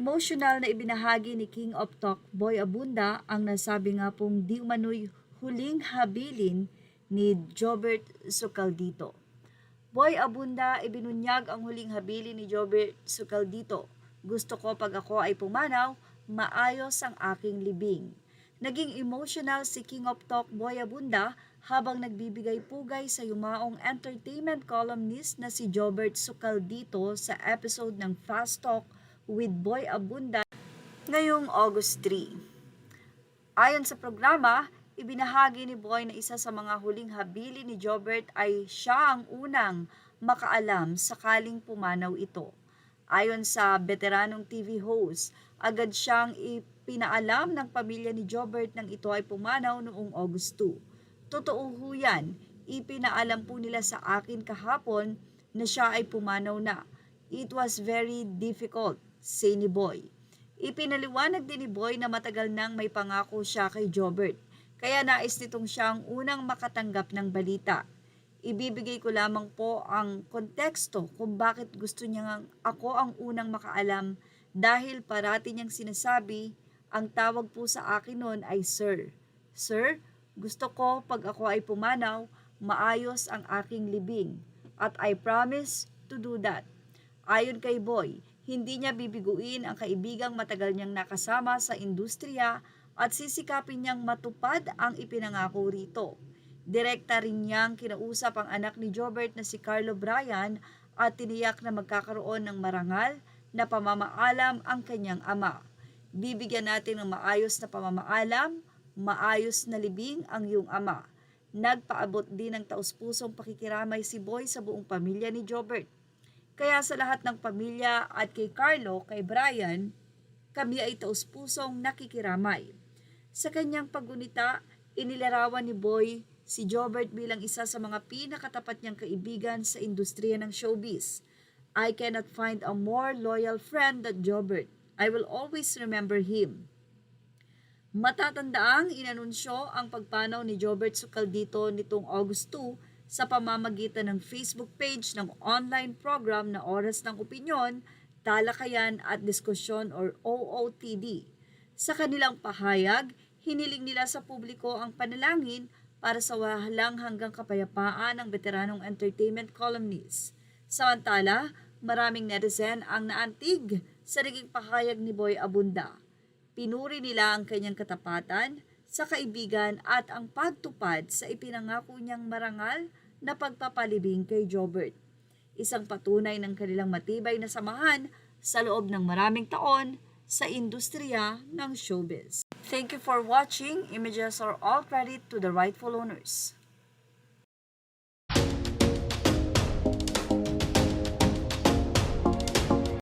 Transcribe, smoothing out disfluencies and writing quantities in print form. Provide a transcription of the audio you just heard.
Emotional na ibinahagi ni King of Talk, Boy Abunda, ang nasabi nga pong di umano'y huling habilin ni Jobert Socaldito. Boy Abunda, ibinunyag ang huling habilin ni Jobert Socaldito. Gusto ko pag ako ay pumanaw, maayos ang aking libing. Naging emotional si King of Talk, Boy Abunda, habang nagbibigay pugay sa yumaong entertainment columnist na si Jobert Socaldito sa episode ng Fast Talk with Boy Abunda ngayong August 3. Ayon sa programa, ibinahagi ni Boy na isa sa mga huling habili ni Jobert ay siya ang unang makaalam sakaling pumanaw ito. Ayon sa veteranong TV host, agad siyang ipinaalam ng pamilya ni Jobert nang ito ay pumanaw noong August 2. Totoo ho yan, ipinaalam po nila sa akin kahapon na siya ay pumanaw na. It was very difficult, say ni Boy. Ipinaliwanag din ni Boy na matagal nang may pangako siya kay Jobert, kaya nais nitong siya ang unang makatanggap ng balita. Ibibigay ko lamang po ang konteksto kung bakit gusto niya ako ang unang makaalam dahil parati niyang sinasabi, ang tawag po sa akin noon ay Sir. Sir, gusto ko pag ako ay pumanaw, maayos ang aking libing. At I promise to do that. Ayon kay Boy, hindi niya bibiguin ang kaibigang matagal niyang nakasama sa industriya at sisikapin niyang matupad ang ipinangako rito. Direkta rin niyang kinausap ang anak ni Jobert na si Carlo Bryan at tiniyak na magkakaroon ng marangal na pamamaalam ang kanyang ama. Bibigyan natin ng maayos na pamamaalam, maayos na libing ang iyong ama. Nagpaabot din ng taus-pusong pakikiramay si Boy sa buong pamilya ni Jobert. Kaya sa lahat ng pamilya at kay Carlo, kay Brian, kami ay taus-pusong nakikiramay. Sa kanyang paggunita, inilarawan ni Boy si Jobert bilang isa sa mga pinakatapat niyang kaibigan sa industriya ng showbiz. I cannot find a more loyal friend than Jobert. I will always remember him. Matatandaang inanunsyo ang pagpanaw ni Jobert Socaldito nitong August 2 sa pamamagitan ng Facebook page ng online program na Oras ng Opinyon, Talakayan at Diskusyon or OOTD. Sa kanilang pahayag, hiniling nila sa publiko ang panalangin para sa walang hanggang kapayapaan ng veteranong entertainment columnist. Samantala, maraming netizen ang naantig sa naging pahayag ni Boy Abunda. Pinuri nila ang kanyang katapatan sa kaibigan at ang pagtupad sa ipinangako niyang marangal na pagpapalibing kay Jobert. Isang patunay ng kanilang matibay na samahan sa loob ng maraming taon sa industriya ng showbiz. Thank you for watching. Images are all credit to the rightful owners.